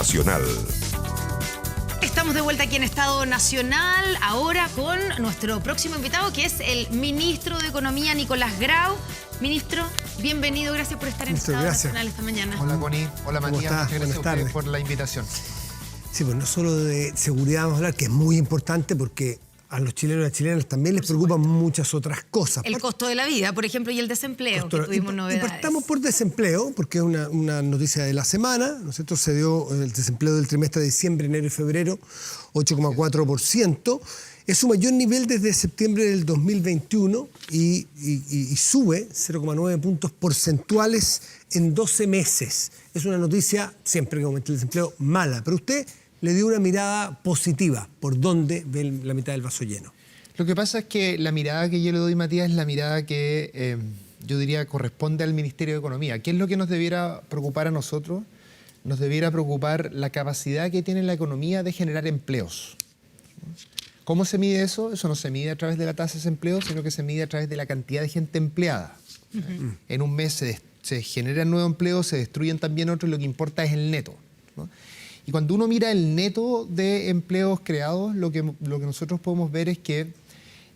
Nacional. Estamos de vuelta aquí en Estado Nacional, ahora con nuestro próximo invitado, que es el ministro de Economía, Nicolás Grau. Ministro, bienvenido, gracias por estar en Estado Nacional esta mañana. Hola, Connie. Hola, Matías. Muchas gracias a ustedes por la invitación. Sí, pues no solo de seguridad vamos a hablar, que es muy importante porque a los chilenos y a las chilenas también les preocupan muchas otras cosas. El costo de la vida, por ejemplo, y el desempleo, que tuvimos novedades. Partamos por desempleo, porque es una noticia de la semana, ¿no es cierto? Se dio el desempleo del trimestre de diciembre, enero y febrero, 8,4%. Es su mayor nivel desde septiembre del 2021 y sube 0,9 puntos porcentuales en 12 meses. Es una noticia, siempre que aumenta el desempleo, mala. Pero usted le dio una mirada positiva. ¿Por dónde ve la mitad del vaso lleno? Lo que pasa es que la mirada que yo le doy, Matías, es la mirada que yo diría corresponde al Ministerio de Economía. ¿Qué es lo que nos debiera preocupar a nosotros? Nos debiera preocupar la capacidad que tiene la economía de generar empleos. ¿Cómo se mide eso? Eso no se mide a través de la tasa de desempleo, sino que se mide a través de la cantidad de gente empleada. En un mes se generan nuevos empleos, se destruyen también otros, y lo que importa es el neto, ¿no? Y cuando uno mira el neto de empleos creados, lo que nosotros podemos ver es que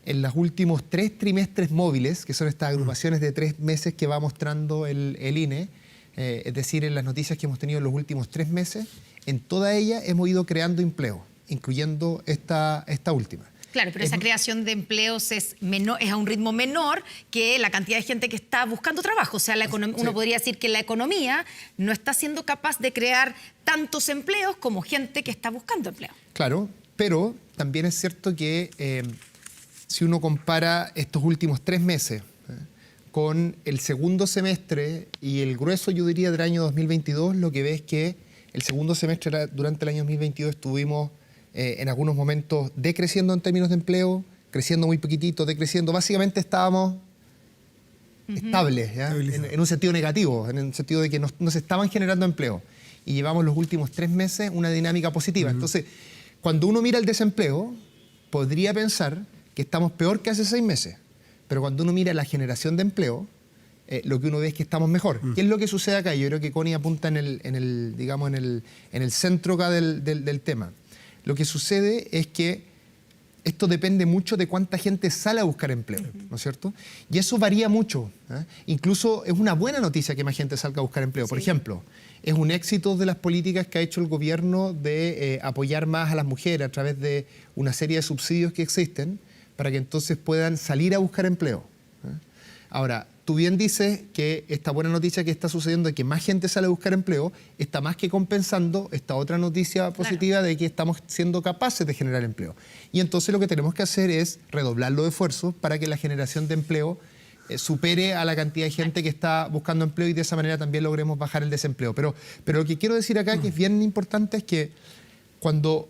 en los últimos 3 trimestres móviles, que son estas agrupaciones de 3 meses que va mostrando el INE, es decir, en las noticias que hemos tenido en los últimos 3 meses, en toda ella hemos ido creando empleo, incluyendo esta última. Claro, pero esa creación de empleos es a un ritmo menor que la cantidad de gente que está buscando trabajo. O sea, uno podría decir que la economía no está siendo capaz de crear tantos empleos como gente que está buscando empleo. Claro, pero también es cierto que si uno compara estos últimos 3 meses con el segundo semestre y el grueso, yo diría, del año 2022, lo que ve es que el segundo semestre durante el año 2022 estuvimos en algunos momentos decreciendo en términos de empleo, creciendo muy poquitito, decreciendo. Básicamente estábamos estables, ¿ya? En un sentido negativo, en el sentido de que no se estaban generando empleo. Y llevamos los últimos 3 meses una dinámica positiva. Entonces, cuando uno mira el desempleo, podría pensar que estamos peor que hace 6 meses. Pero cuando uno mira la generación de empleo, lo que uno ve es que estamos mejor. ¿Qué es lo que sucede acá? Yo creo que Connie apunta en el centro acá del tema. Lo que sucede es que esto depende mucho de cuánta gente sale a buscar empleo, ¿no es cierto? Y eso varía mucho, ¿eh? Incluso es una buena noticia que más gente salga a buscar empleo. Por ejemplo, es un éxito de las políticas que ha hecho el gobierno de apoyar más a las mujeres a través de una serie de subsidios que existen para que entonces puedan salir a buscar empleo, ¿eh? Ahora, tú bien dices que esta buena noticia que está sucediendo de que más gente sale a buscar empleo está más que compensando esta otra noticia positiva de que estamos siendo capaces de generar empleo. Y entonces lo que tenemos que hacer es redoblar los esfuerzos para que la generación de empleo supere a la cantidad de gente que está buscando empleo y de esa manera también logremos bajar el desempleo. Pero lo que quiero decir acá, que es bien importante, es que cuando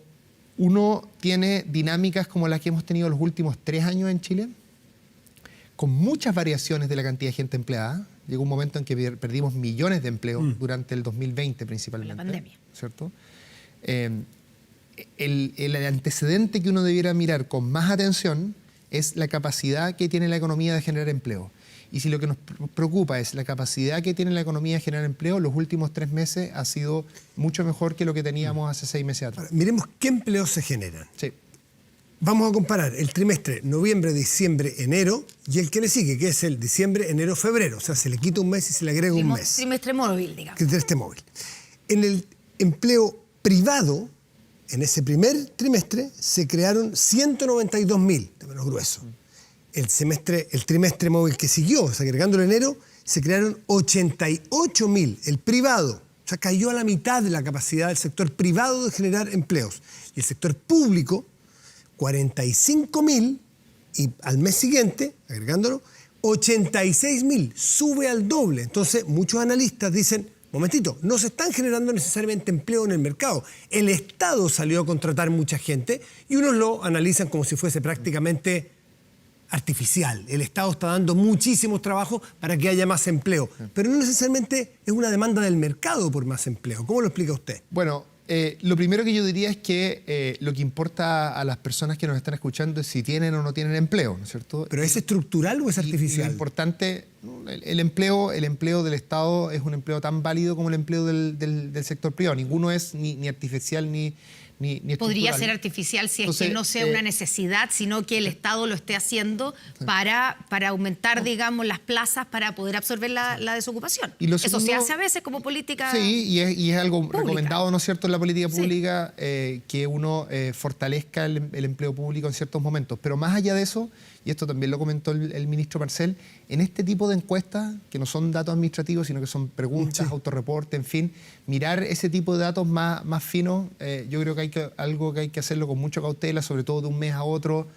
uno tiene dinámicas como las que hemos tenido los últimos 3 años en Chile, con muchas variaciones de la cantidad de gente empleada. Llegó un momento en que perdimos millones de empleos durante el 2020 principalmente. La pandemia. ¿Cierto? El antecedente que uno debiera mirar con más atención es la capacidad que tiene la economía de generar empleo. Y si lo que nos preocupa es la capacidad que tiene la economía de generar empleo, los últimos 3 meses ha sido mucho mejor que lo que teníamos hace 6 meses atrás. Ahora, miremos qué empleos se generan. Sí. Vamos a comparar el trimestre noviembre, diciembre, enero y el que le sigue, que es el diciembre, enero, febrero. O sea, se le quita un mes y se le agrega un mes. Trimestre móvil, digamos. Trimestre móvil. En el empleo privado, en ese primer trimestre, se crearon 192.000, de menos grueso. El trimestre móvil que siguió, o sea, agregando el enero, se crearon 88.000, el privado. O sea, cayó a la mitad de la capacidad del sector privado de generar empleos. Y el sector público, 45.000, y al mes siguiente, agregándolo, 86.000, sube al doble. Entonces, muchos analistas dicen, momentito, no se están generando necesariamente empleo en el mercado. El Estado salió a contratar mucha gente y unos lo analizan como si fuese prácticamente artificial. El Estado está dando muchísimos trabajos para que haya más empleo, pero no necesariamente es una demanda del mercado por más empleo. ¿Cómo lo explica usted? Bueno, Lo primero que yo diría es que lo que importa a las personas que nos están escuchando es si tienen o no tienen empleo, ¿no es cierto? ¿Pero es estructural o es Y artificial? lo importante, ¿no? el empleo del Estado es un empleo tan válido como el empleo del sector privado. Ninguno es ni artificial ni Podría estructural. ser artificial si es Entonces, que no sea una necesidad, sino que el Estado lo esté haciendo para aumentar, digamos, las plazas para poder absorber la desocupación. Y lo Eso se segundo- hace a veces como política. Sí, y es algo pública. recomendado, ¿no es cierto?, en la política Sí. pública, que uno fortalezca el empleo público en ciertos momentos. Pero más allá de eso, y esto también lo comentó el ministro Marcel, en este tipo de encuestas, que no son datos administrativos, sino que son preguntas, Sí. autorreporte, en fin, mirar ese tipo de datos más finos, yo creo que algo que hay que hacerlo con mucha cautela, sobre todo de un mes a otro.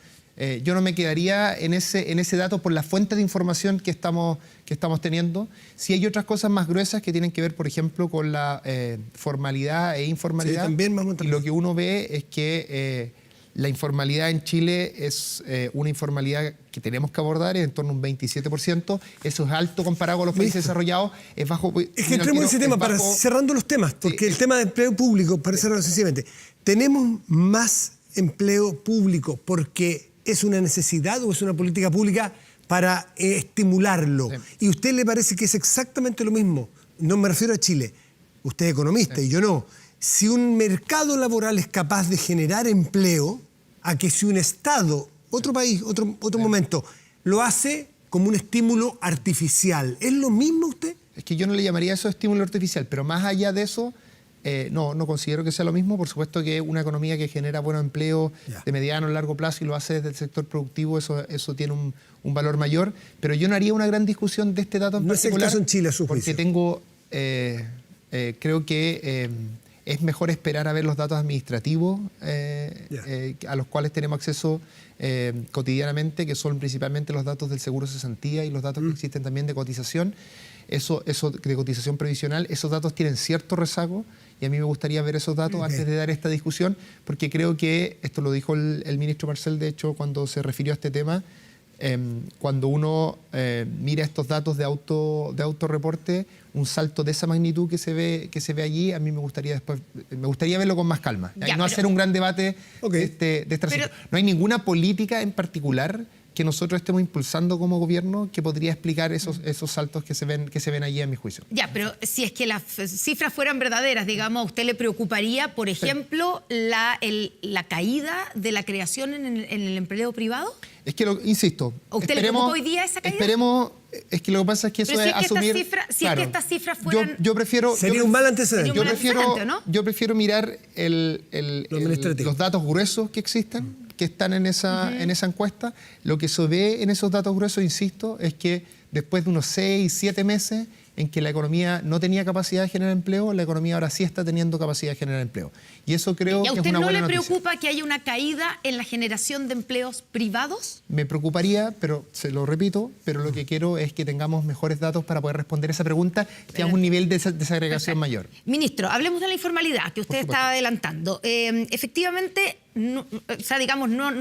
Yo no me quedaría en ese dato por la fuente de información que estamos teniendo. Sí hay otras cosas más gruesas que tienen que ver, por ejemplo, con la formalidad e informalidad. Sí, también vamos a y lo que uno ve es que la informalidad en Chile es una informalidad que tenemos que abordar, es en torno a un 27%. Eso es alto comparado con los países desarrollados. Es bajo. Es que entremos en ese tema para cerrando los temas, porque el tema de empleo público, para cerrarlo sencillamente, ¿tenemos más empleo público porque es una necesidad o es una política pública para estimularlo? Sí. ¿Y a usted le parece que es exactamente lo mismo? No me refiero a Chile, usted es economista y yo no. Si un mercado laboral es capaz de generar empleo, a que si un Estado, otro país, otro momento, lo hace como un estímulo artificial, ¿es lo mismo usted? Es que yo no le llamaría eso estímulo artificial, pero más allá de eso, no considero que sea lo mismo. Por supuesto que una economía que genera buenos empleos de mediano o largo plazo y lo hace desde el sector productivo, eso tiene un valor mayor, pero yo no haría una gran discusión de este dato en No es el particular. caso en Chile, a su porque juicio. creo que es mejor esperar a ver los datos administrativos a los cuales tenemos acceso cotidianamente, que son principalmente los datos del seguro cesantía y los datos que existen también de cotización. Eso de cotización previsional, esos datos tienen cierto rezago y a mí me gustaría ver esos datos antes de dar esta discusión, porque creo que, esto lo dijo el ministro Marcel, de hecho, cuando se refirió a este tema, cuando uno mira estos datos de autorreporte, un salto de esa magnitud que se ve allí, a mí me gustaría verlo con más calma. Ya, y no pero- hacer un gran debate Okay. de este Pero- asunto. No hay ninguna política en particular que nosotros estemos impulsando como gobierno que podría explicar esos saltos que se ven allí, a mi juicio. Ya, pero si es que las cifras fueran verdaderas, digamos, ¿a usted le preocuparía, por ejemplo, la caída de la creación en el empleo privado? Es que, insisto, ¿A usted le preocupa hoy día esa caída? Esperemos, es que lo que pasa es que eso Pero si es es que asumir... si es que estas cifras fueran- Yo prefiero... Sería un mal antecedente. Sería un mal antecedente, ¿no? Yo prefiero mirar Lo administrativo. los datos gruesos que existen, que están en esa encuesta. Lo que se ve en esos datos gruesos, insisto, es que después de unos 6, 7 meses en que la economía no tenía capacidad de generar empleo, la economía ahora sí está teniendo capacidad de generar empleo. Y eso creo ¿Y a que es usted una no buena le noticia. preocupa que haya una caída en la generación de empleos privados? Me preocuparía, pero se lo repito, pero lo que quiero es que tengamos mejores datos para poder responder esa pregunta, que a un nivel de desagregación mayor. Ministro, hablemos de la informalidad que usted está adelantando. Efectivamente, no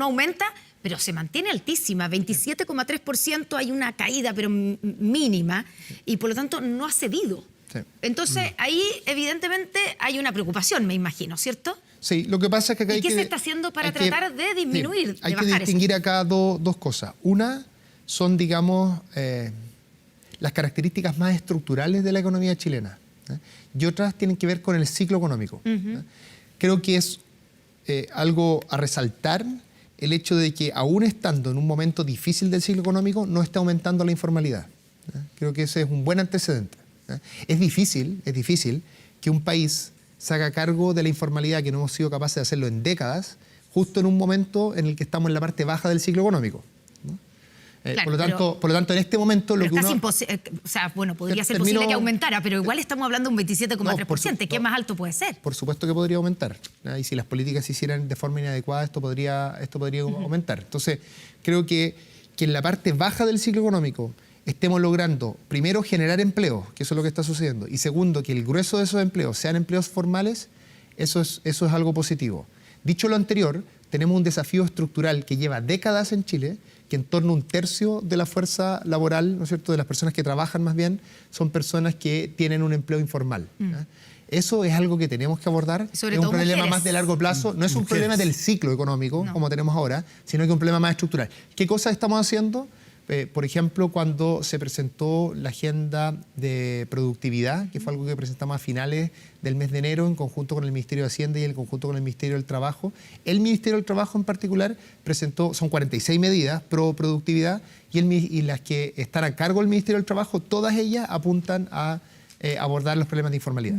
aumenta, pero se mantiene altísima. 27,3% hay una caída, pero mínima, y por lo tanto no ha cedido. Sí. Entonces, ahí evidentemente hay una preocupación, me imagino, ¿cierto? Sí, lo que pasa es que acá ¿Y hay qué que... se está haciendo para hay que- tratar de disminuir, sí, hay de que bajar distinguir acá dos cosas. Una son, digamos, las características más estructurales de la economía chilena, y otras tienen que ver con el ciclo económico. Creo que es algo a resaltar el hecho de que, aún estando en un momento difícil del ciclo económico, no está aumentando la informalidad. Creo que ese es un buen antecedente. Es difícil que un país se haga cargo de la informalidad, que no hemos sido capaces de hacerlo en décadas, justo en un momento en el que estamos en la parte baja del ciclo económico, ¿no? Claro, por lo tanto, en este momento lo Pero que casi uno... imposible, o sea, bueno, podría ser Termino- posible que aumentara, pero igual estamos hablando de un 27,3%. No, ¿Qué más alto puede ser? Por supuesto que podría aumentar, ¿no? Y si las políticas se hicieran de forma inadecuada, esto podría aumentar. Entonces, creo que en la parte baja del ciclo económico estemos logrando, primero, generar empleo, que eso es lo que está sucediendo, y segundo, que el grueso de esos empleos sean empleos formales, eso es algo positivo. Dicho lo anterior, tenemos un desafío estructural que lleva décadas en Chile, que en torno a un tercio de la fuerza laboral, ¿no es cierto?, de las personas que trabajan más bien, son personas que tienen un empleo informal. Eso es algo que tenemos que abordar. Sobre es un todo problema mujeres. más de largo plazo, no es un Mujeres. problema del un problema ciclo económico, No. como tenemos ahora, sino que un problema más estructural. ¿Qué cosas estamos haciendo? Por ejemplo, cuando se presentó la agenda de productividad, que fue algo que presentamos a finales del mes de enero en conjunto con el Ministerio de Hacienda y en conjunto con el Ministerio del Trabajo. El Ministerio del Trabajo en particular presentó, son 46 medidas pro productividad y las que están a cargo del Ministerio del Trabajo, todas ellas apuntan a abordar los problemas de informalidad.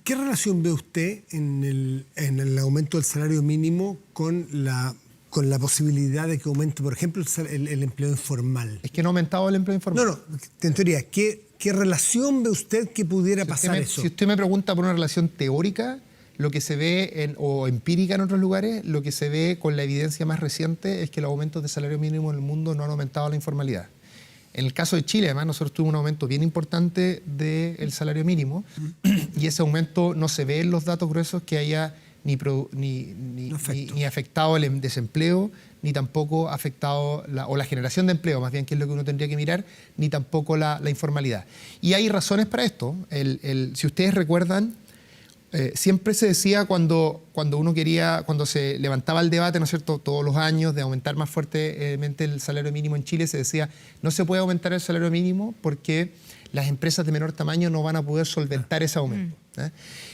¿Qué relación ve usted en el aumento del salario mínimo con la posibilidad de que aumente, por ejemplo, el empleo informal? Es que no ha aumentado el empleo informal. No, en teoría, ¿qué relación ve usted que pudiera pasar eso? Si usted me pregunta por una relación teórica, lo que se ve o empírica en otros lugares, lo que se ve con la evidencia más reciente es que los aumentos de salario mínimo en el mundo no han aumentado la informalidad. En el caso de Chile, además, nosotros tuvimos un aumento bien importante del salario mínimo y ese aumento no se ve en los datos gruesos que haya ni afectado el desempleo, ni tampoco afectado la generación de empleo, más bien que es lo que uno tendría que mirar, ni tampoco la informalidad. Y hay razones para esto. Si ustedes recuerdan, siempre se decía cuando se levantaba el debate, ¿no es cierto?, todos los años de aumentar más fuertemente el salario mínimo en Chile, se decía, no se puede aumentar el salario mínimo porque las empresas de menor tamaño no van a poder solventar ese aumento.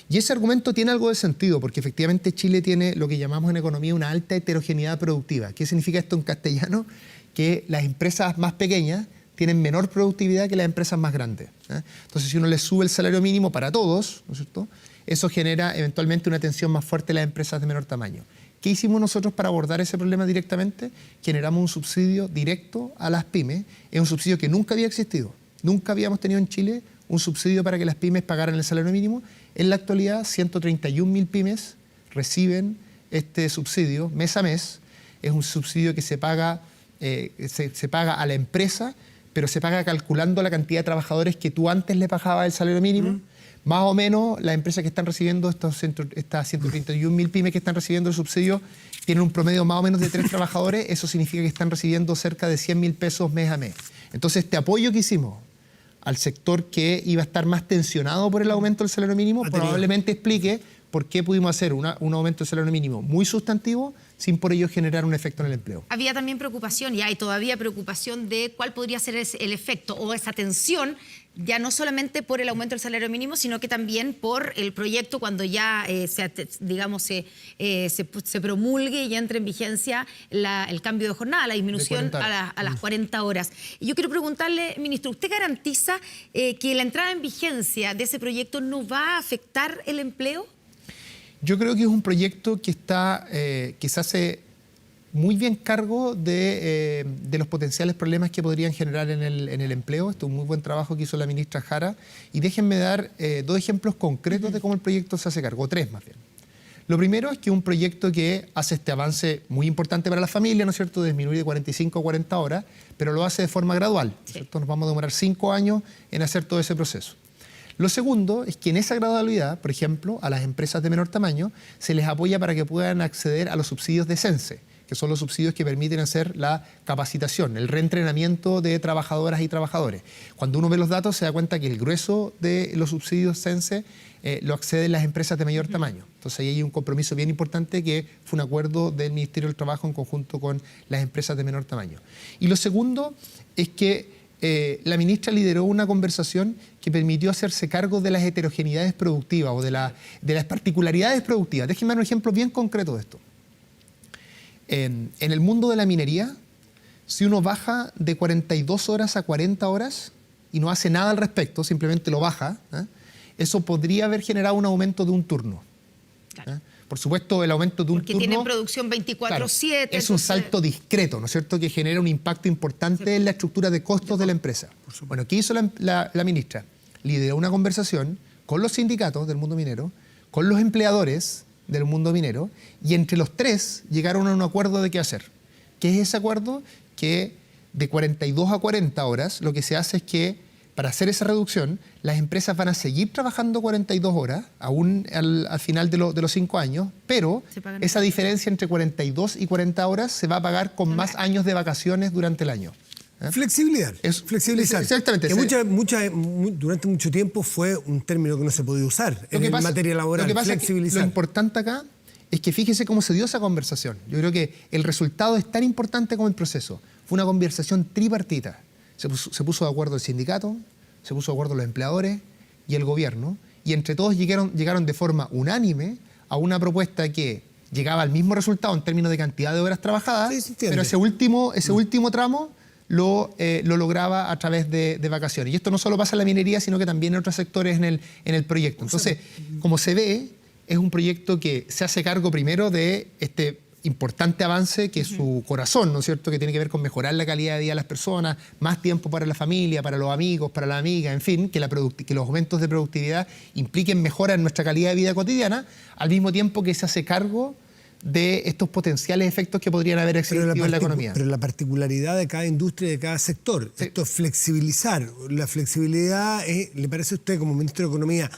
Y ese argumento tiene algo de sentido, porque efectivamente Chile tiene lo que llamamos en economía una alta heterogeneidad productiva. ¿Qué significa esto en castellano? Que las empresas más pequeñas tienen menor productividad que las empresas más grandes. Entonces, si uno les sube el salario mínimo para todos, ¿no es cierto?, eso genera eventualmente una tensión más fuerte en las empresas de menor tamaño. ¿Qué hicimos nosotros para abordar ese problema directamente? Generamos un subsidio directo a las pymes. Es un subsidio que nunca había existido. Nunca habíamos tenido en Chile un subsidio para que las pymes pagaran el salario mínimo. En la actualidad, 131.000 pymes reciben este subsidio mes a mes. Es un subsidio que se paga a la empresa, pero se paga calculando la cantidad de trabajadores que tú antes le pagabas el salario mínimo. Más o menos las empresas que están recibiendo, estas 131.000 pymes que están recibiendo el subsidio, tienen un promedio más o menos de 3 trabajadores. Eso significa que están recibiendo cerca de 100.000 pesos mes a mes. Entonces, este apoyo que hicimos al sector que iba a estar más tensionado por el aumento del salario mínimo, probablemente explique por qué pudimos hacer un aumento del salario mínimo muy sustantivo sin por ello generar un efecto en el empleo. Había también preocupación, y hay todavía preocupación de cuál podría ser el efecto o esa tensión, ya no solamente por el aumento del salario mínimo, sino que también por el proyecto cuando ya, se promulgue y ya entre en vigencia el cambio de jornada, la disminución a las 40 horas. Y yo quiero preguntarle, ministro, ¿usted garantiza que la entrada en vigencia de ese proyecto no va a afectar el empleo? Yo creo que es un proyecto que se hace muy bien cargo de los potenciales problemas que podrían generar en el empleo. Esto es un muy buen trabajo que hizo la ministra Jara. Y déjenme dar 2 ejemplos concretos de cómo el proyecto se hace cargo, 3 más bien. Lo primero es que es un proyecto que hace este avance muy importante para la familia, ¿no es cierto?, de disminuir de 45 a 40 horas, pero lo hace de forma gradual, ¿no es cierto? Nos vamos a demorar 5 años en hacer todo ese proceso. Lo segundo es que en esa gradualidad, por ejemplo, a las empresas de menor tamaño se les apoya para que puedan acceder a los subsidios de CENSE, que son los subsidios que permiten hacer la capacitación, el reentrenamiento de trabajadoras y trabajadores. Cuando uno ve los datos se da cuenta que el grueso de los subsidios CENSE lo acceden las empresas de mayor tamaño. Entonces ahí hay un compromiso bien importante que fue un acuerdo del Ministerio del Trabajo en conjunto con las empresas de menor tamaño. Y lo segundo es que la ministra lideró una conversación que permitió hacerse cargo de las heterogeneidades productivas o de las particularidades productivas. Déjenme dar un ejemplo bien concreto de esto. En el mundo de la minería, si uno baja de 42 horas a 40 horas y no hace nada al respecto, simplemente lo baja, eso podría haber generado un aumento de un turno. Claro. Por supuesto, el aumento de un turno... Porque tienen producción 24/7. Claro, es un salto discreto, ¿no es cierto?, que genera un impacto importante en la estructura de costos de la empresa. Bueno, ¿qué hizo la ministra? Lideró una conversación con los sindicatos del mundo minero, con los empleadores del mundo minero, y entre los 3 llegaron a un acuerdo de qué hacer. ¿Qué es ese acuerdo? Que de 42 a 40 horas lo que se hace es que para hacer esa reducción, las empresas van a seguir trabajando 42 horas, aún al final de los 5 años, pero esa diferencia entre 42 y 40 horas se va a pagar con más años de vacaciones durante el año. Flexibilidad. Flexibilizar. Exactamente. Que durante mucho tiempo fue un término que no se podía usar en materia laboral. Lo que pasa flexibilizar. Es que lo importante acá es que fíjese cómo se dio esa conversación. Yo creo que el resultado es tan importante como el proceso. Fue una conversación tripartita. Se puso de acuerdo el sindicato, se puso de acuerdo los empleadores y el gobierno, y entre todos llegaron de forma unánime a una propuesta que llegaba al mismo resultado en términos de cantidad de horas trabajadas, pero ese último tramo lo lograba a través de vacaciones. Y esto no solo pasa en la minería, sino que también en otros sectores en el proyecto. Entonces, como se ve, es un proyecto que se hace cargo primero de este importante avance que es su corazón, ¿no es cierto?, que tiene que ver con mejorar la calidad de vida de las personas, más tiempo para la familia, para los amigos, para la amiga, en fin, que los aumentos de productividad impliquen mejora en nuestra calidad de vida cotidiana, al mismo tiempo que se hace cargo de estos potenciales efectos que podrían haber existido en la economía. Pero la particularidad de cada industria y de cada sector, esto es flexibilizar. La flexibilidad, ¿le parece a usted como ministro de Economía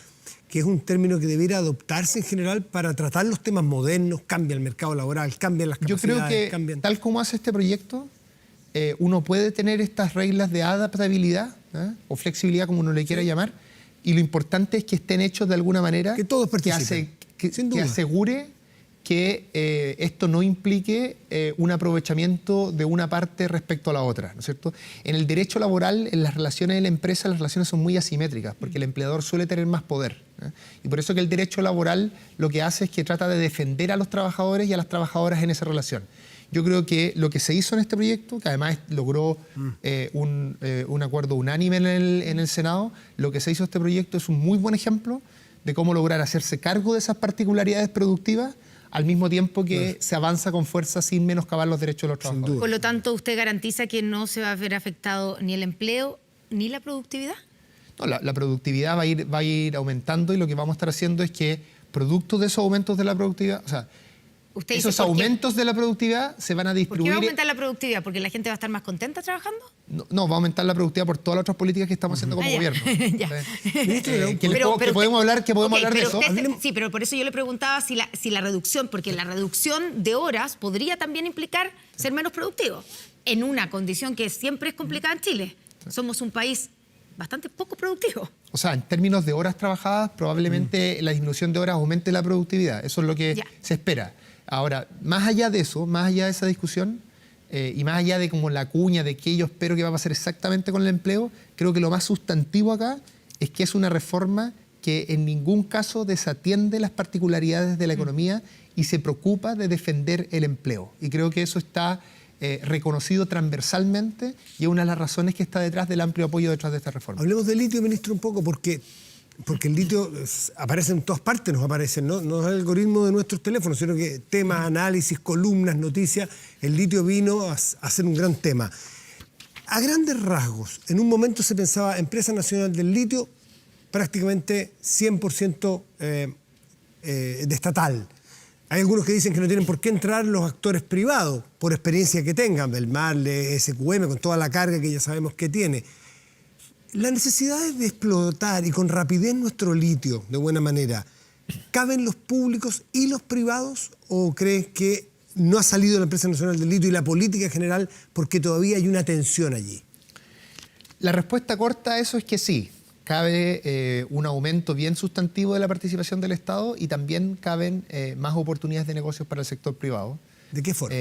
que es un término que debiera adoptarse en general para tratar los temas modernos? Cambia el mercado laboral, cambian las capacidades. Yo creo que tal como hace este proyecto, uno puede tener estas reglas de adaptabilidad o flexibilidad, como uno le quiera llamar, y lo importante es que estén hechos de alguna manera que todos participen, que asegure que esto no implique un aprovechamiento de una parte respecto a la otra, ¿no es cierto? En el derecho laboral, en las relaciones de la empresa, las relaciones son muy asimétricas, porque el empleador suele tener más poder. Y por eso que el derecho laboral lo que hace es que trata de defender a los trabajadores y a las trabajadoras en esa relación. Yo creo que lo que se hizo en este proyecto, que además logró un acuerdo unánime en el Senado, lo que se hizo en este proyecto es un muy buen ejemplo de cómo lograr hacerse cargo de esas particularidades productivas al mismo tiempo que se avanza con fuerza sin menoscabar los derechos de los trabajadores. Por lo tanto, ¿usted garantiza que no se va a ver afectado ni el empleo ni la productividad? No, la productividad va a ir aumentando, y lo que vamos a estar haciendo es que producto de esos aumentos de la productividad, o sea, esos aumentos de la productividad se van a distribuir. ¿Por qué va a aumentar la productividad? ¿Porque la gente va a estar más contenta trabajando? No, va a aumentar la productividad por todas las otras políticas que estamos haciendo como gobierno. Que podemos hablar de eso. Sí, pero por eso yo le preguntaba si la reducción, porque la reducción de horas podría también implicar ser menos productivo, en una condición que siempre es complicada en Chile. Somos un país bastante poco productivo. O sea, en términos de horas trabajadas, probablemente la disminución de horas aumente la productividad. Eso es lo que se espera. Ahora, más allá de eso, más allá de esa discusión, y más allá de como la cuña de qué yo espero que va a pasar exactamente con el empleo, creo que lo más sustantivo acá es que es una reforma que en ningún caso desatiende las particularidades de la economía y se preocupa de defender el empleo. Y creo que eso está reconocido transversalmente y es una de las razones que está detrás del amplio apoyo detrás de esta reforma. Hablemos del litio, ministro, un poco, porque el litio aparece en todas partes, nos aparecen, ¿no? No es el algoritmo de nuestros teléfonos, sino que temas, análisis, columnas, noticias. El litio vino a ser un gran tema. A grandes rasgos, en un momento se pensaba Empresa Nacional del Litio prácticamente 100% de estatal. Hay algunos que dicen que no tienen por qué entrar los actores privados, por experiencia que tengan, Belmarle, SQM, con toda la carga que ya sabemos que tiene. Las necesidades de explotar y con rapidez nuestro litio, de buena manera, ¿caben los públicos y los privados? ¿O crees que no ha salido la Empresa Nacional del Litio y la política en general porque todavía hay una tensión allí? La respuesta corta a eso es que sí. Cabe un aumento bien sustantivo de la participación del Estado y también caben más oportunidades de negocios para el sector privado. ¿De qué forma?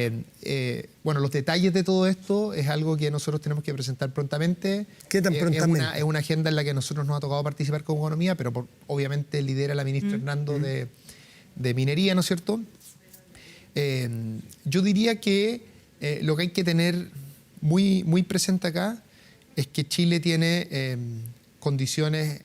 Bueno, los detalles de todo esto es algo que nosotros tenemos que presentar prontamente. ¿Qué tan prontamente? Es una agenda en la que nosotros nos ha tocado participar como economía, pero obviamente lidera la ministra Hernando de Minería, ¿no es cierto? Yo diría que lo que hay que tener muy, muy presente acá es que Chile tiene condiciones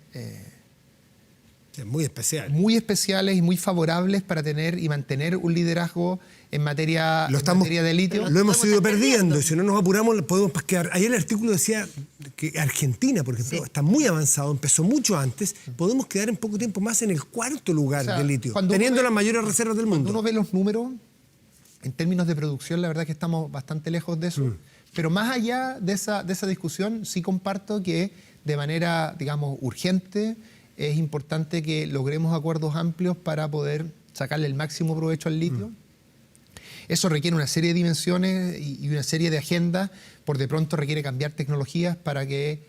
muy especiales. Muy especiales y muy favorables para tener y mantener un liderazgo en materia de litio. Lo hemos ido perdiendo y si no nos apuramos podemos quedar. Ayer el artículo decía que Argentina, por ejemplo, está muy avanzado, empezó mucho antes, podemos quedar en poco tiempo más en el cuarto lugar de litio, teniendo las mayores reservas del mundo. Cuando uno ve los números, en términos de producción, la verdad es que estamos bastante lejos de eso. Pero más allá de esa discusión, sí comparto que de manera, digamos, urgente, es importante que logremos acuerdos amplios para poder sacarle el máximo provecho al litio. Eso requiere una serie de dimensiones y una serie de agendas. Por de pronto requiere cambiar tecnologías para que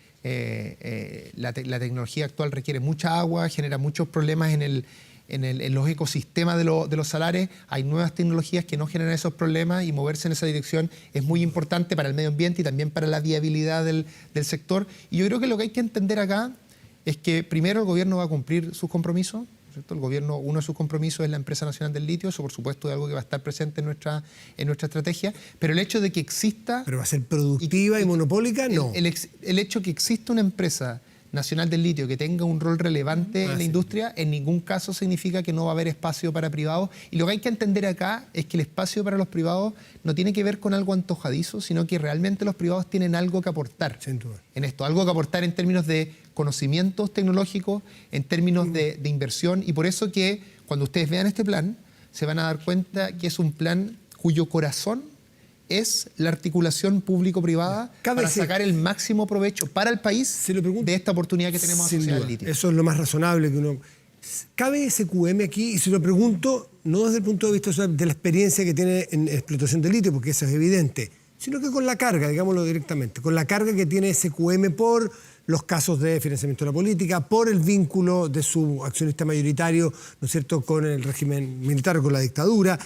la tecnología actual requiere mucha agua, genera muchos problemas en los ecosistemas de los salares. Hay nuevas tecnologías que no generan esos problemas y moverse en esa dirección es muy importante para el medio ambiente y también para la viabilidad del sector. Y yo creo que lo que hay que entender acá es que primero el gobierno va a cumplir sus compromisos, ¿cierto? El gobierno, uno de sus compromisos es la Empresa Nacional del Litio, eso por supuesto es algo que va a estar presente en nuestra estrategia, pero el hecho de que exista... ¿Pero va a ser productiva y monopólica? No. El hecho que exista una empresa nacional del litio que tenga un rol relevante en la industria, en ningún caso significa que no va a haber espacio para privados. Y lo que hay que entender acá es que el espacio para los privados no tiene que ver con algo antojadizo, sino que realmente los privados tienen algo que aportar en esto. Algo que aportar en términos de conocimientos tecnológicos, en términos de inversión. Y por eso que cuando ustedes vean este plan, se van a dar cuenta que es un plan cuyo corazón es la articulación público-privada para sacar el máximo provecho para el país de esta oportunidad que tenemos asociada al litio. Eso es lo más razonable que uno... ¿Cabe SQM aquí? Y se lo pregunto, no desde el punto de vista de la experiencia que tiene en explotación de litio, porque eso es evidente, sino que con la carga, digámoslo directamente, con la carga que tiene SQM por los casos de financiamiento de la política, por el vínculo de su accionista mayoritario, ¿no es cierto?, con el régimen militar o con la dictadura.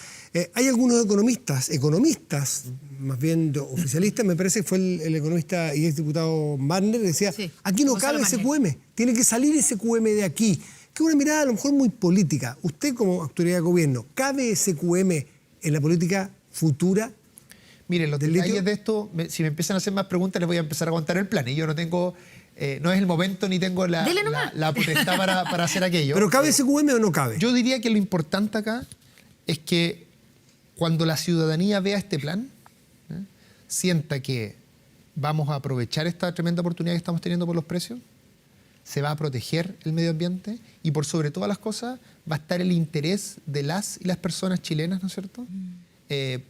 Hay algunos economistas, más bien oficialistas, me parece que fue el economista y exdiputado Marner, que decía, aquí no cabe SQM, tiene que salir SQM de aquí. Que es una mirada a lo mejor muy política. Usted como autoridad de gobierno, ¿cabe SQM en la política futura? Miren, los detalles de esto, si me empiezan a hacer más preguntas, les voy a empezar a contar el plan. Y yo no tengo, no es el momento ni tengo la potestad para hacer aquello. ¿Pero cabe SQM o no cabe? Yo diría que lo importante acá es que cuando la ciudadanía vea este plan, sienta que vamos a aprovechar esta tremenda oportunidad que estamos teniendo por los precios, se va a proteger el medio ambiente y por sobre todas las cosas va a estar el interés de las y las personas chilenas, ¿no es cierto?,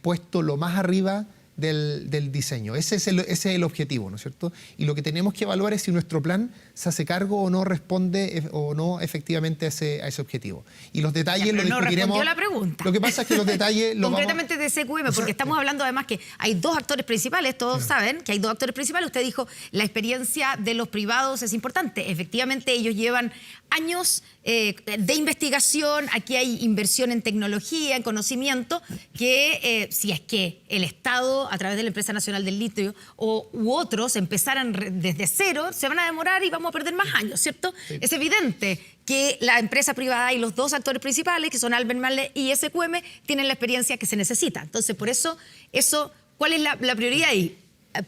puesto lo más arriba del diseño. Ese es el objetivo, ¿no es cierto? Y lo que tenemos que evaluar es si nuestro plan se hace cargo o no responde o no efectivamente a ese objetivo. Y los detalles lo discutiremos. No respondió la pregunta. Lo que pasa es que los detalles... Concretamente de SQM, porque estamos hablando además que hay dos actores principales, todos saben que hay dos actores principales. Usted dijo, la experiencia de los privados es importante. Efectivamente, ellos llevan años de investigación, aquí hay inversión en tecnología, en conocimiento, que si es que el Estado, a través de la Empresa Nacional del Litio u otros, empezaran desde cero, se van a demorar y vamos a perder más años, ¿cierto? Sí. Es evidente que la empresa privada y los dos actores principales, que son Albemarle y SQM, tienen la experiencia que se necesita. Entonces, por eso ¿cuál es la prioridad ahí?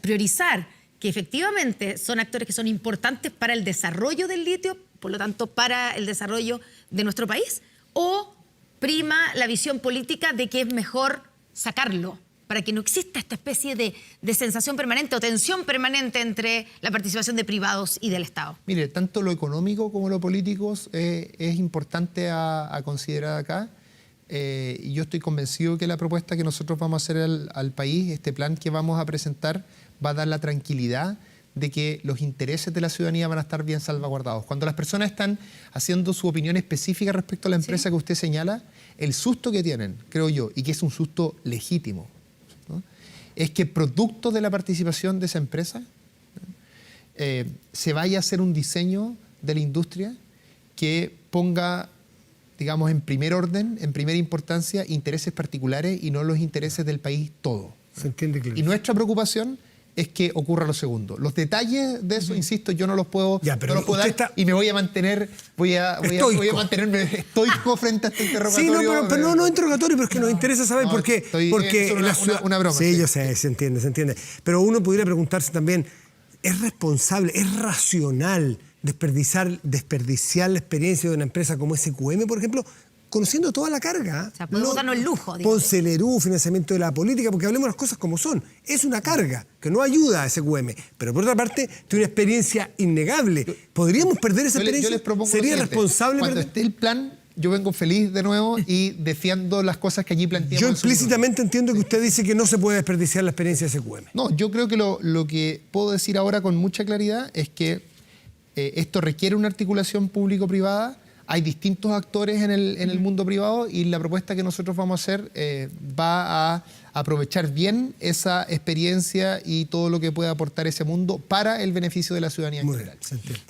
Priorizar que efectivamente son actores que son importantes para el desarrollo del litio, por lo tanto, para el desarrollo de nuestro país, o prima la visión política de que es mejor sacarlo, para que no exista esta especie de sensación permanente o tensión permanente entre la participación de privados y del Estado. Mire, tanto lo económico como lo político es importante a considerar acá. Y yo estoy convencido que la propuesta que nosotros vamos a hacer al país, este plan que vamos a presentar, va a dar la tranquilidad de que los intereses de la ciudadanía van a estar bien salvaguardados. Cuando las personas están haciendo su opinión específica respecto a la empresa que usted señala, el susto que tienen, creo yo, y que es un susto legítimo, ¿no?, es que producto de la participación de esa empresa se vaya a hacer un diseño de la industria que ponga, digamos, en primer orden, en primera importancia, intereses particulares y no los intereses del país todo. Se entiende claro. Y nuestra preocupación es que ocurra lo segundo. Los detalles de eso, insisto, yo no los puedo, dar y me voy a mantener, voy a mantenerme estoico frente a este interrogatorio. Sí, pero no interrogatorio, pero es que nos interesa saber por qué. Porque una broma. Sí, yo sé, se entiende. Pero uno pudiera preguntarse también, ¿es responsable, es racional desperdiciar la experiencia de una empresa como SQM, por ejemplo, conociendo toda la carga? O sea, podemos darnos el lujo. Digamos. Ponce Lerú, financiamiento de la política, porque hablemos las cosas como son. Es una carga que no ayuda a SQM, pero por otra parte tiene una experiencia innegable. ¿Podríamos perder esa experiencia? Yo les propongo ¿Sería responsable cuando esté el plan? Yo vengo feliz de nuevo y defiendo las cosas que allí planteamos. Yo implícitamente entiendo que usted dice que no se puede desperdiciar la experiencia de SQM. No, yo creo que lo que puedo decir ahora con mucha claridad es que esto requiere una articulación público-privada. hay distintos actores en el mundo privado y la propuesta que nosotros vamos a hacer va a aprovechar bien esa experiencia y todo lo que pueda aportar ese mundo para el beneficio de la ciudadanía en general.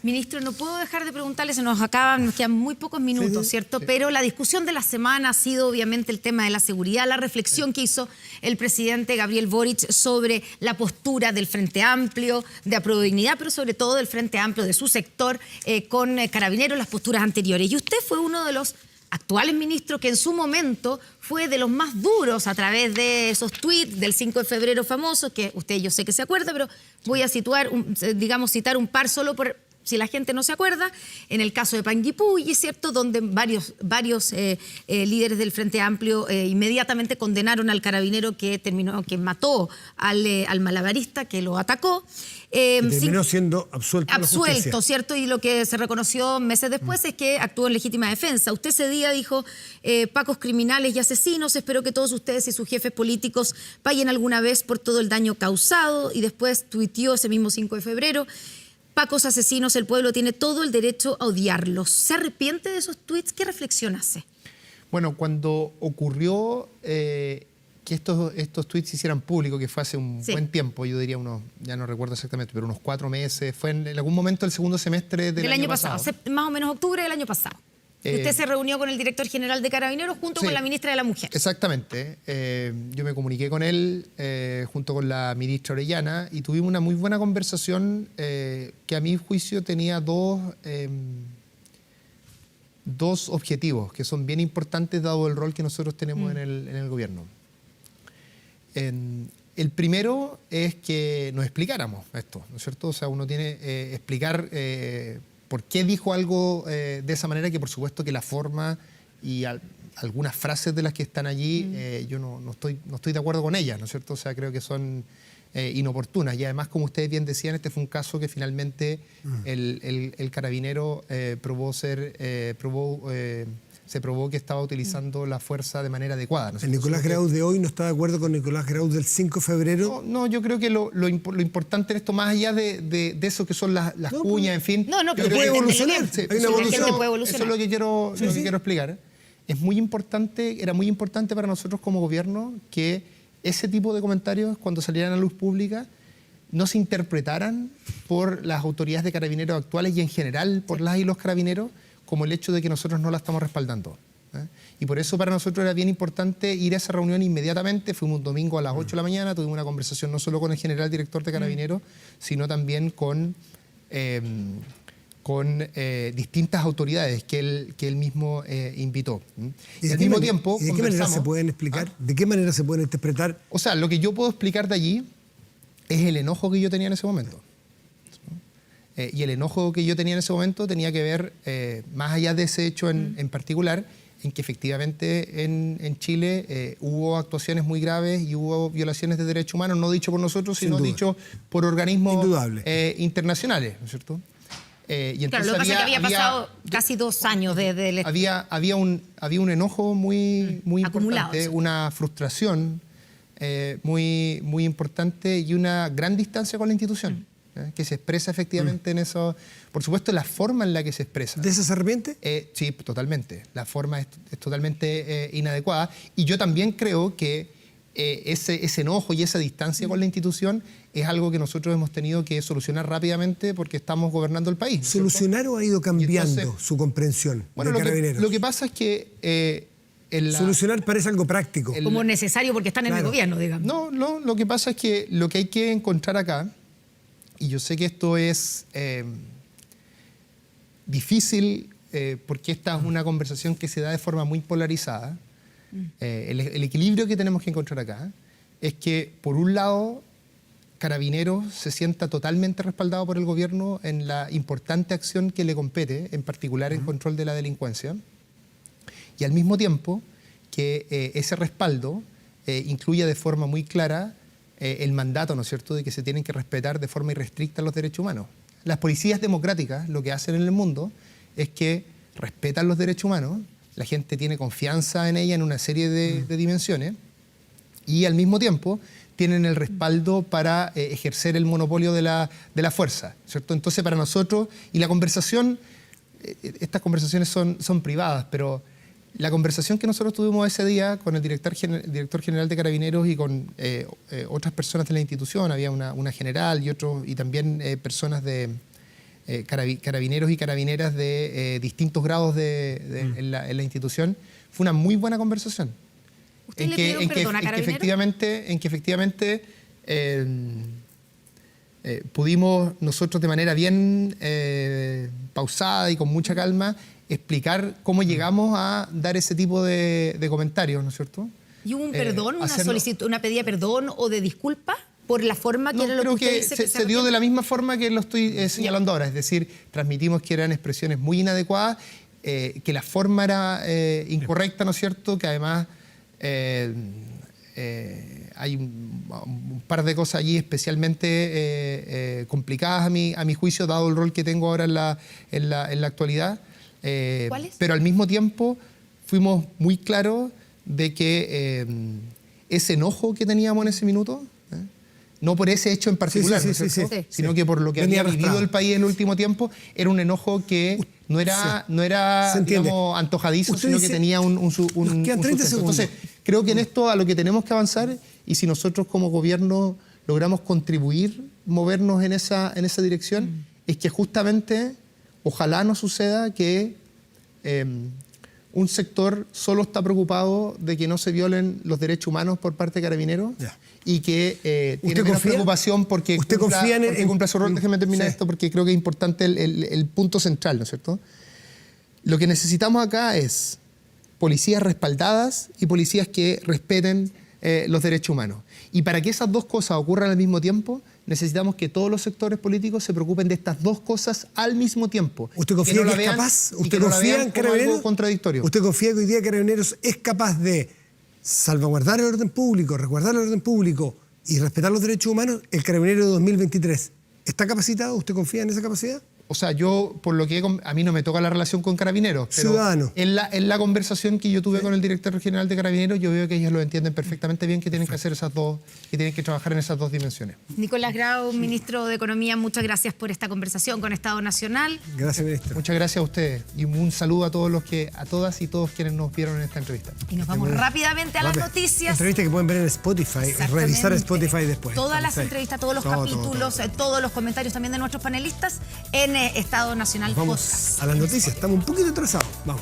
Ministro, no puedo dejar de preguntarle, nos quedan muy pocos minutos, ¿cierto? Pero la discusión de la semana ha sido obviamente el tema de la seguridad, la reflexión que hizo el presidente Gabriel Boric sobre la postura del Frente Amplio, de Aprodignidad, pero sobre todo del Frente Amplio, de su sector, con Carabineros, las posturas anteriores. Y usted fue uno de los actuales ministros que en su momento fue de los más duros a través de esos tweets del 5 de febrero famosos, que usted yo sé que se acuerda, pero voy a citar un par solo por si la gente no se acuerda, en el caso de Panguipulli, ¿cierto?, donde varios líderes del Frente Amplio inmediatamente condenaron al carabinero que mató al malabarista que lo atacó. Terminó siendo absuelto, ¿cierto? Y lo que se reconoció meses después es que actuó en legítima defensa. Usted ese día dijo, pacos criminales y asesinos, espero que todos ustedes y sus jefes políticos paguen alguna vez por todo el daño causado, y después tuiteó ese mismo 5 de febrero, pacos asesinos, el pueblo tiene todo el derecho a odiarlos. ¿Se arrepiente de esos tweets? ¿Qué reflexión hace? Bueno, cuando ocurrió que estos tweets se hicieran públicos, que fue hace un buen tiempo, yo diría ya no recuerdo exactamente, pero unos 4 meses, fue en algún momento del segundo semestre del año pasado. Más o menos octubre del año pasado. Usted se reunió con el director general de Carabineros junto con la ministra de la Mujer. Exactamente. Yo me comuniqué con él junto con la ministra Orellana y tuvimos una muy buena conversación que a mi juicio tenía dos objetivos que son bien importantes dado el rol que nosotros tenemos en el gobierno. El primero es que nos explicáramos esto, ¿no es cierto? O sea, uno tiene que explicar por qué dijo algo de esa manera, que por supuesto que la forma y algunas frases de las que están allí, yo no estoy de acuerdo con ellas, ¿no es cierto? O sea, creo que son inoportunas. Y además, como ustedes bien decían, este fue un caso que finalmente el carabinero se probó que estaba utilizando la fuerza de manera adecuada, ¿no es ¿El cierto? Nicolás Grau de hoy no está de acuerdo con Nicolás Grau del 5 de febrero? No, yo creo que lo importante en esto, más allá de eso que son las cuñas, en fin... pero puede evolucionar. Hay una evolución. Eso es lo que quiero explicar. Era muy importante para nosotros como gobierno que ese tipo de comentarios, cuando salieran a luz pública, no se interpretaran por las autoridades de carabineros actuales y en general por las y los carabineros como el hecho de que nosotros no la estamos respaldando. Y por eso para nosotros era bien importante ir a esa reunión inmediatamente. Fuimos un domingo a las 8 de la mañana, tuvimos una conversación no solo con el general director de Carabineros, sino también con distintas autoridades que él mismo invitó. ¿Y al mismo tiempo, de qué manera se pueden explicar? ¿De qué manera se pueden interpretar? O sea, lo que yo puedo explicar de allí es el enojo que yo tenía en ese momento. Y el enojo que yo tenía en ese momento tenía que ver, más allá de ese hecho en particular, en que efectivamente en Chile hubo actuaciones muy graves y hubo violaciones de derechos humanos, no dicho por nosotros, sino dicho por organismos internacionales, ¿no es cierto? Y entonces lo que pasa es que había pasado casi 2 años desde el... Había un enojo muy importante, sí. Una frustración muy importante y una gran distancia con la institución. Que se expresa efectivamente en eso. Por supuesto, la forma en la que se expresa. ¿De eso se arrepiente? Sí, totalmente. La forma es totalmente inadecuada. Y yo también creo que ese enojo y esa distancia con la institución es algo que nosotros hemos tenido que solucionar rápidamente porque estamos gobernando el país, ¿no? ¿Solucionar o ha ido cambiando su comprensión de Carabineros? Lo que pasa es que... Solucionar parece algo práctico. Como necesario porque están en el gobierno, digamos. No, lo que pasa es que lo que hay que encontrar acá, y yo sé que esto es difícil porque esta es una conversación que se da de forma muy polarizada. El equilibrio que tenemos que encontrar acá es que, por un lado, Carabineros se sienta totalmente respaldado por el gobierno en la importante acción que le compete, en particular en control de la delincuencia, y al mismo tiempo que ese respaldo incluya de forma muy clara el mandato, ¿no es cierto?, de que se tienen que respetar de forma irrestricta los derechos humanos. Las policías democráticas lo que hacen en el mundo es que respetan los derechos humanos, la gente tiene confianza en ella en una serie de dimensiones y al mismo tiempo tienen el respaldo para ejercer el monopolio de la fuerza, ¿cierto? Entonces para nosotros, y la conversación estas conversaciones son privadas, pero la conversación que nosotros tuvimos ese día con el director general de Carabineros y con otras personas de la institución, había una general y también personas de carabineros y carabineras de distintos grados en la institución, fue una muy buena conversación. ¿Usted le pidieron perdón a Carabineros? En que efectivamente pudimos nosotros de manera bien pausada y con mucha calma explicar cómo llegamos a dar ese tipo de comentarios, ¿no es cierto? ¿Y hubo un perdón, una solicitud, una pedida de perdón o de disculpa por la forma que era lo que usted dice que se dio de la misma forma que lo estoy señalando ahora, es decir, transmitimos que eran expresiones muy inadecuadas, que la forma era incorrecta, ¿no es cierto? Que además hay un par de cosas allí especialmente complicadas a mi juicio, dado el rol que tengo ahora en la actualidad. ¿Cuáles? Pero al mismo tiempo fuimos muy claros de que ese enojo que teníamos en ese minuto, no por ese hecho en particular, ¿no es cierto? Sino que por lo que había vivido el país en el último tiempo, era un enojo que no era digamos, antojadizo, Usted sino dice, que tenía un quedan 30 segundos. Entonces, creo que en esto a lo que tenemos que avanzar, y si nosotros como gobierno logramos contribuir, movernos en esa dirección, es que justamente, ojalá no suceda que un sector solo está preocupado de que no se violen los derechos humanos por parte de Carabineros y que tiene menos preocupación porque cumpla su rol. Déjeme terminar esto porque creo que es importante el punto central, ¿no es cierto? Lo que necesitamos acá es policías respaldadas y policías que respeten los derechos humanos. Y para que esas dos cosas ocurran al mismo tiempo, necesitamos que todos los sectores políticos se preocupen de estas dos cosas al mismo tiempo. ¿Usted confía que es capaz? ¿Usted confía en Carabineros? Contradictorio. ¿Usted confía que hoy día Carabineros es capaz de salvaguardar el orden público, resguardar el orden público y respetar los derechos humanos? El Carabinero de 2023, ¿está capacitado? ¿Usted confía en esa capacidad? O sea, yo, por lo que a mí no me toca la relación con Carabineros, pero ciudadano. En la conversación que yo tuve con el director general de Carabineros, yo veo que ellos lo entienden perfectamente bien, que tienen que hacer esas dos, que tienen que trabajar en esas dos dimensiones. Nicolás Grau, ministro de Economía, muchas gracias por esta conversación con Estado Nacional. Gracias, ministro. Muchas gracias a ustedes y un saludo a todas y todos quienes nos vieron en esta entrevista. Y nos vamos rápidamente a las noticias. Entrevista que pueden ver en Spotify, revisar Spotify después. Todas las entrevistas, todos los capítulos, todos los comentarios también de nuestros panelistas en Estado Nacional Vamos Podcast. a las noticias, estamos un poquito atrasados. Vamos.